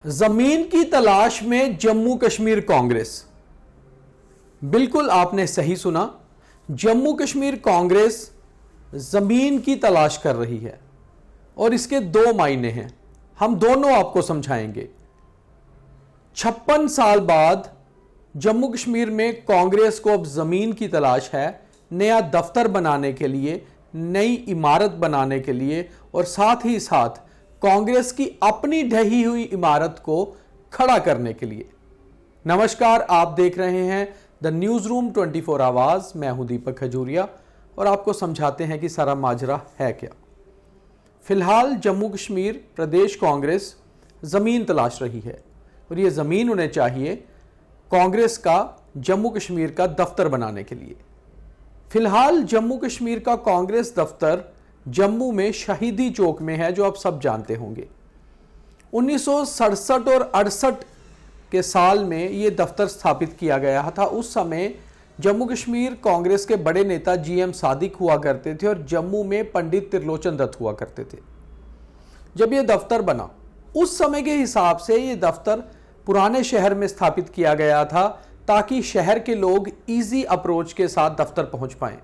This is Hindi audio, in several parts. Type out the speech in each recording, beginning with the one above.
जमीन की तलाश में जम्मू कश्मीर कांग्रेस। बिल्कुल आपने सही सुना, जम्मू कश्मीर कांग्रेस जमीन की तलाश कर रही है और इसके दो मायने हैं, हम दोनों आपको समझाएंगे। 56 साल बाद जम्मू कश्मीर में कांग्रेस को अब जमीन की तलाश है, नया दफ्तर बनाने के लिए, नई इमारत बनाने के लिए और साथ ही साथ कांग्रेस की अपनी ढही हुई इमारत को खड़ा करने के लिए। नमस्कार, आप देख रहे हैं द न्यूज रूम 24 आवाज। मैं हूं दीपक खजूरिया और आपको समझाते हैं कि सारा माजरा है क्या। फिलहाल जम्मू कश्मीर प्रदेश कांग्रेस जमीन तलाश रही है और यह जमीन उन्हें चाहिए कांग्रेस का जम्मू कश्मीर का दफ्तर बनाने के लिए। फिलहाल जम्मू कश्मीर का कांग्रेस दफ्तर जम्मू में शहीदी चौक में है, जो आप सब जानते होंगे। 1967 और 68 के साल में यह दफ्तर स्थापित किया गया था। उस समय जम्मू कश्मीर कांग्रेस के बड़े नेता जीएम सादिक हुआ करते थे और जम्मू में पंडित त्रिलोचन दत्त हुआ करते थे। जब यह दफ्तर बना, उस समय के हिसाब से यह दफ्तर पुराने शहर में स्थापित किया गया था ताकि शहर के लोग इजी अप्रोच के साथ दफ्तर पहुंच पाएं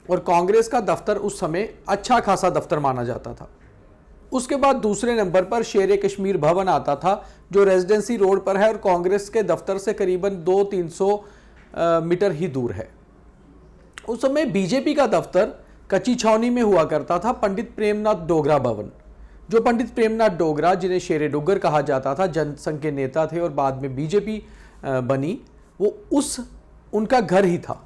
और कांग्रेस का दफ्तर उस समय अच्छा खासा दफ्तर माना जाता था। उसके बाद दूसरे नंबर पर शेर कश्मीर भवन आता था, जो रेजिडेंसी रोड पर है और कांग्रेस के दफ्तर से करीबन 200-300 मीटर ही दूर है। उस समय बीजेपी का दफ्तर कच्ची छावनी में हुआ करता था, पंडित प्रेमनाथ डोगरा भवन। जो पंडित प्रेमनाथ डोगरा, जिन्हें शेरे डुग्गर कहा जाता था, जनसंघ के नेता थे और बाद में बीजेपी बनी, वो उनका घर ही था।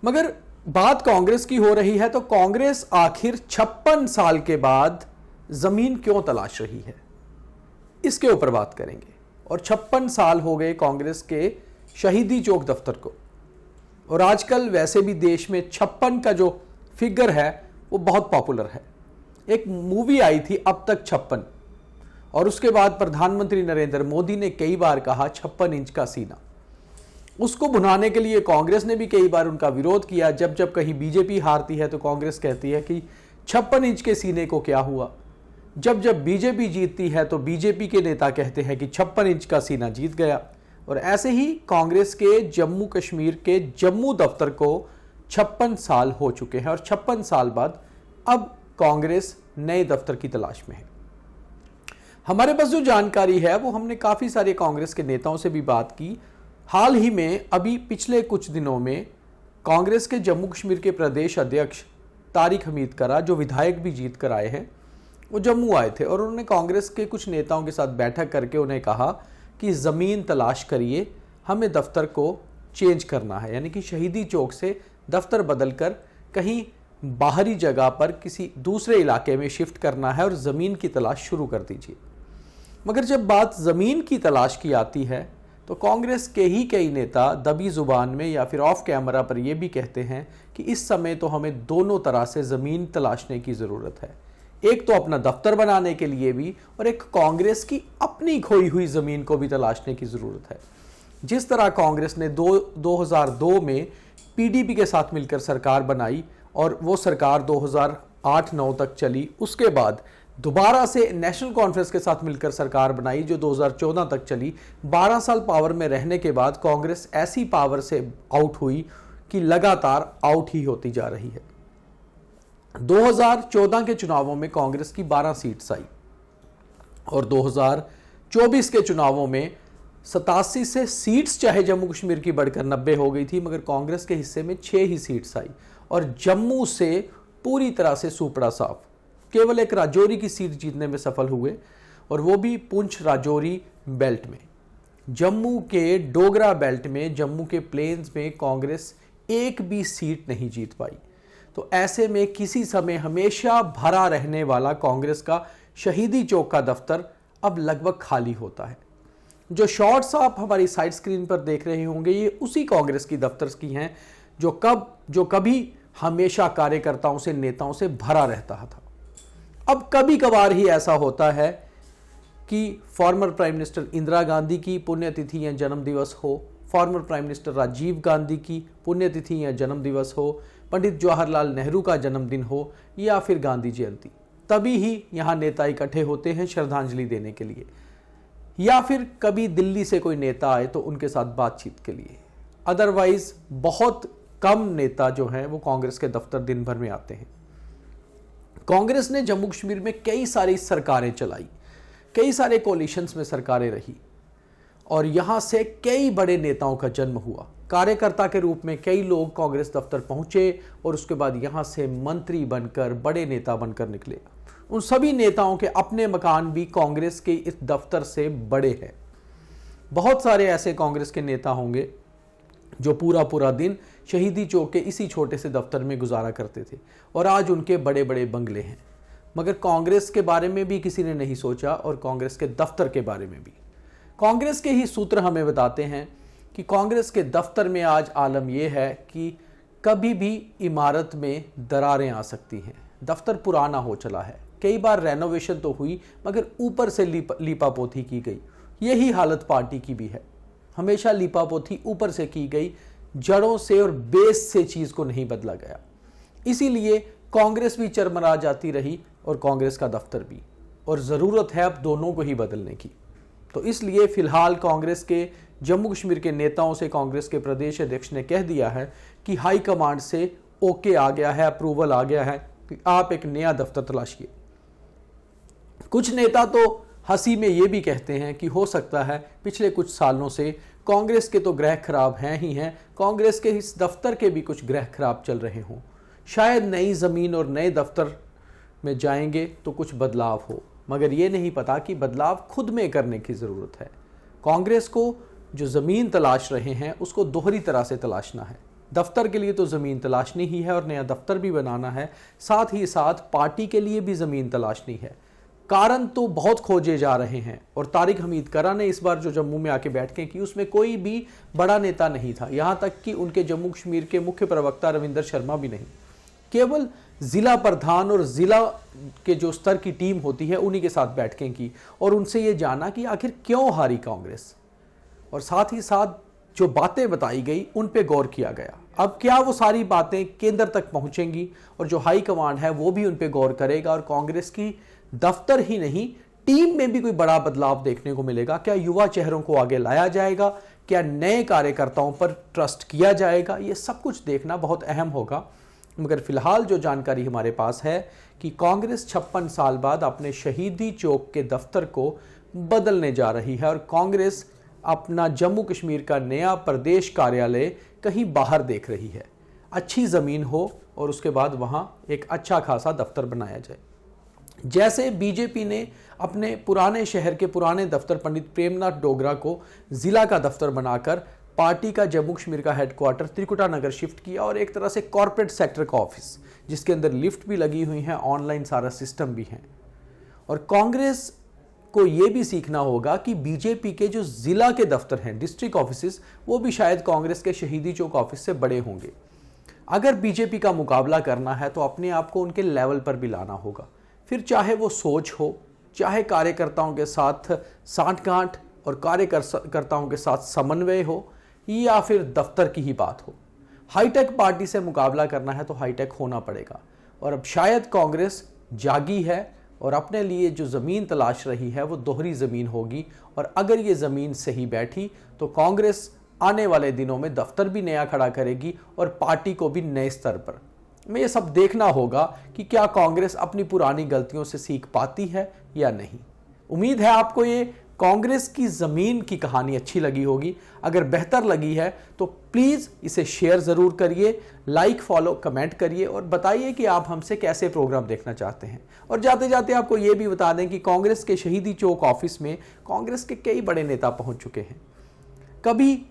मगर बात कांग्रेस की हो रही है तो कांग्रेस आखिर 56 साल के बाद जमीन क्यों तलाश रही है, इसके ऊपर बात करेंगे। और 56 साल हो गए कांग्रेस के शहीदी चौक दफ्तर को, और आजकल वैसे भी देश में 56 का जो फिगर है वो बहुत पॉपुलर है। एक मूवी आई थी अब तक 56, और उसके बाद प्रधानमंत्री नरेंद्र मोदी ने कई बार कहा 56 इंच का सीना। उसको भुनाने के लिए कांग्रेस ने भी कई बार उनका विरोध किया। जब जब कहीं बीजेपी हारती है तो कांग्रेस कहती है कि 56 इंच के सीने को क्या हुआ। जब जब बीजेपी जीतती है तो बीजेपी के नेता कहते हैं कि 56 इंच का सीना जीत गया। और ऐसे ही कांग्रेस के जम्मू कश्मीर के जम्मू दफ्तर को 56 साल हो चुके हैं और 56 साल बाद अब कांग्रेस नए दफ्तर की तलाश में है। हमारे पास जो जानकारी है वो हमने काफी सारे कांग्रेस के नेताओं से भी बात की। हाल ही में अभी पिछले कुछ दिनों में कांग्रेस के जम्मू कश्मीर के प्रदेश अध्यक्ष तारिक हमीद करा, जो विधायक भी जीत कर आए हैं, वो जम्मू आए थे और उन्होंने कांग्रेस के कुछ नेताओं के साथ बैठक करके उन्हें कहा कि ज़मीन तलाश करिए, हमें दफ्तर को चेंज करना है, यानी कि शहीदी चौक से दफ्तर बदलकर कहीं बाहरी जगह पर किसी दूसरे इलाके में शिफ्ट करना है और ज़मीन की तलाश शुरू कर दीजिए। मगर जब बात ज़मीन की तलाश की आती है तो कांग्रेस के ही कई नेता दबी जुबान में या फिर ऑफ कैमरा पर यह भी कहते हैं कि इस समय तो हमें दोनों तरह से ज़मीन तलाशने की ज़रूरत है, एक तो अपना दफ्तर बनाने के लिए भी और एक कांग्रेस की अपनी खोई हुई ज़मीन को भी तलाशने की ज़रूरत है। जिस तरह कांग्रेस ने 2002 में पीडीपी के साथ मिलकर सरकार बनाई और वो सरकार 2008-9 तक चली, उसके बाद दोबारा से नेशनल कॉन्फ्रेंस के साथ मिलकर सरकार बनाई जो 2014 तक चली। 12 साल पावर में रहने के बाद कांग्रेस ऐसी पावर से आउट हुई कि लगातार आउट ही होती जा रही है। 2014 के चुनावों में कांग्रेस की 12 सीट्स आई और 2024 के चुनावों में 87 से सीट्स चाहे जम्मू कश्मीर की बढ़कर 90 हो गई थी, मगर कांग्रेस के हिस्से में 6 ही सीट्स आई और जम्मू से पूरी तरह से सूपड़ा साफ। केवल एक राजौरी की सीट जीतने में सफल हुए और वो भी पुंछ राजौरी बेल्ट में। जम्मू के डोगरा बेल्ट में, जम्मू के प्लेन्स में कांग्रेस एक भी सीट नहीं जीत पाई। तो ऐसे में किसी समय हमेशा भरा रहने वाला कांग्रेस का शहीदी चौक का दफ्तर अब लगभग खाली होता है। जो शॉट्स आप हमारी साइड स्क्रीन पर देख रहे होंगे, ये उसी कांग्रेस की दफ्तर की हैं जो कभी हमेशा कार्यकर्ताओं से, नेताओं से भरा रहता था। अब कभी कभार ही ऐसा होता है कि former prime minister Indira Gandhi की पुण्यतिथि या जन्मदिवस हो, former prime minister Rajiv Gandhi की पुण्यतिथि या जन्मदिवस हो, पंडित जवाहरलाल नेहरू का जन्मदिन हो या फिर गांधी जयंती। तभी ही यहाँ नेता इकट्ठे होते हैं श्रद्धांजलि देने के लिए, या फिर कभी दिल्ली से कोई नेता आए तो उनके साथ बातचीत के लिए। अदरवाइज बहुत कम नेता जो हैं वो कांग्रेस के दफ्तर दिन भर में आते हैं। कांग्रेस ने जम्मू कश्मीर में कई सारी सरकारें चलाई, कई सारे कोलिशंस में सरकारें रही और यहां से कई बड़े नेताओं का जन्म हुआ। कार्यकर्ता के रूप में कई लोग कांग्रेस दफ्तर पहुंचे और उसके बाद यहां से मंत्री बनकर, बड़े नेता बनकर निकले। उन सभी नेताओं के अपने मकान भी कांग्रेस के इस दफ्तर से बड़े हैं। बहुत सारे ऐसे कांग्रेस के नेता होंगे जो पूरा पूरा दिन शहीदी चौक के इसी छोटे से दफ्तर में गुजारा करते थे और आज उनके बड़े बड़े बंगले हैं। मगर कांग्रेस के बारे में भी किसी ने नहीं सोचा और कांग्रेस के दफ्तर के बारे में भी। कांग्रेस के ही सूत्र हमें बताते हैं कि कांग्रेस के दफ्तर में आज आलम यह है कि कभी भी इमारत में दरारें आ सकती हैं। दफ्तर पुराना हो चला है, कई बार रेनोवेशन तो हुई मगर ऊपर से लीपापोती की गई। यही हालत पार्टी की भी है, हमेशा लीपापोती ऊपर से की गई, जड़ों से और बेस से चीज को नहीं बदला गया। इसीलिए कांग्रेस भी चरमरा जाती रही और कांग्रेस का दफ्तर भी, और जरूरत है अब दोनों को ही बदलने की। तो इसलिए फिलहाल कांग्रेस के जम्मू कश्मीर के नेताओं से कांग्रेस के प्रदेश अध्यक्ष ने कह दिया है कि हाई कमांड से ओके आ गया है, अप्रूवल आ गया है कि आप एक नया दफ्तर तलाशिए। कुछ नेता तो हंसी में ये भी कहते हैं कि हो सकता है पिछले कुछ सालों से कांग्रेस के तो ग्रह खराब हैं ही हैं, कांग्रेस के इस दफ्तर के भी कुछ ग्रह खराब चल रहे हों। शायद नई जमीन और नए दफ्तर में जाएंगे तो कुछ बदलाव हो, मगर ये नहीं पता कि बदलाव खुद में करने की जरूरत है। कांग्रेस को जो जमीन तलाश रहे हैं उसको दोहरी तरह से तलाशना है। दफ्तर के लिए तो जमीन तलाशनी ही है और नया दफ्तर भी बनाना है, साथ ही साथ पार्टी के लिए भी जमीन तलाशनी है। कारण तो बहुत खोजे जा रहे हैं और तारिक हमीद करा ने इस बार जो जम्मू में आके बैठकें की उसमें कोई भी बड़ा नेता नहीं था, यहां तक कि उनके जम्मू कश्मीर के मुख्य प्रवक्ता रविंदर शर्मा भी नहीं। केवल जिला प्रधान और जिला के जो स्तर की टीम होती है उन्हीं के साथ बैठकें की और उनसे ये जाना कि आखिर क्यों हारी कांग्रेस, और साथ ही साथ जो बातें बताई गई उन पे गौर किया गया। अब क्या वो सारी बातें केंद्र तक पहुंचेंगी और जो हाई कमांड है वो भी उन पे गौर करेगा और कांग्रेस की दफ्तर ही नहीं टीम में भी कोई बड़ा बदलाव देखने को मिलेगा? क्या युवा चेहरों को आगे लाया जाएगा? क्या नए कार्यकर्ताओं पर ट्रस्ट किया जाएगा? ये सब कुछ देखना बहुत अहम होगा। मगर फिलहाल जो जानकारी हमारे पास है कि कांग्रेस 56 साल बाद अपने शहीदी चौक के दफ्तर को बदलने जा रही है और कांग्रेस अपना जम्मू कश्मीर का नया प्रदेश कार्यालय कहीं बाहर देख रही है। अच्छी ज़मीन हो और उसके बाद वहाँ एक अच्छा खासा दफ्तर बनाया जाए। जैसे बीजेपी ने अपने पुराने शहर के पुराने दफ्तर पंडित प्रेमनाथ डोगरा को जिला का दफ्तर बनाकर पार्टी का जम्मू कश्मीर का हेडक्वार्टर त्रिकुटा नगर शिफ्ट किया और एक तरह से कॉर्पोरेट सेक्टर का ऑफिस, जिसके अंदर लिफ्ट भी लगी हुई है, ऑनलाइन सारा सिस्टम भी है। और कांग्रेस को यह भी सीखना होगा कि बीजेपी के जो जिला के दफ्तर हैं, डिस्ट्रिक्ट ऑफिसेस, वो भी शायद कांग्रेस के शहीदी चौक ऑफिस से बड़े होंगे। अगर बीजेपी का मुकाबला करना है तो अपने आप को उनके लेवल पर भी लाना होगा। फिर चाहे वो सोच हो, चाहे कार्यकर्ताओं के साथ सांठगांठ और कार्यकर्ताओं के साथ समन्वय हो, या फिर दफ्तर की ही बात हो। हाईटेक पार्टी से मुकाबला करना है तो हाईटेक होना पड़ेगा। और अब शायद कांग्रेस जागी है और अपने लिए जो ज़मीन तलाश रही है वो दोहरी ज़मीन होगी। और अगर ये ज़मीन सही बैठी तो कांग्रेस आने वाले दिनों में दफ्तर भी नया खड़ा करेगी और पार्टी को भी नए स्तर पर। में ये सब देखना होगा कि क्या कांग्रेस अपनी पुरानी गलतियों से सीख पाती है या नहीं। उम्मीद है आपको ये कांग्रेस की ज़मीन की कहानी अच्छी लगी होगी। अगर बेहतर लगी है तो प्लीज़ इसे शेयर ज़रूर करिए, लाइक, फॉलो, कमेंट करिए और बताइए कि आप हमसे कैसे प्रोग्राम देखना चाहते हैं। और जाते जाते आपको ये भी बता दें कि कांग्रेस के शहीदी चौक ऑफिस में कांग्रेस के कई बड़े नेता पहुंच चुके हैं। कभी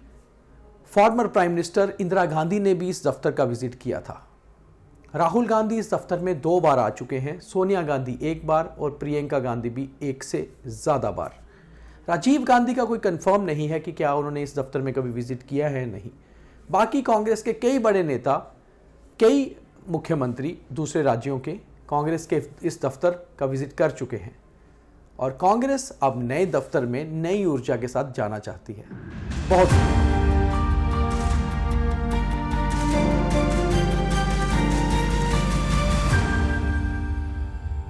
farmer prime minister Indira Gandhi ने भी इस दफ्तर का विजिट किया था। राहुल गांधी इस दफ्तर में 2 बार आ चुके हैं, सोनिया गांधी 1 बार और प्रियंका गांधी भी 1 से ज़्यादा बार। राजीव गांधी का कोई कंफर्म नहीं है कि क्या उन्होंने इस दफ्तर में कभी विजिट किया है, नहीं। बाकी कांग्रेस के कई बड़े नेता, कई मुख्यमंत्री दूसरे राज्यों के कांग्रेस के इस दफ्तर का विजिट कर चुके हैं और कांग्रेस अब नए दफ्तर में नई ऊर्जा के साथ जाना चाहती है। बहुत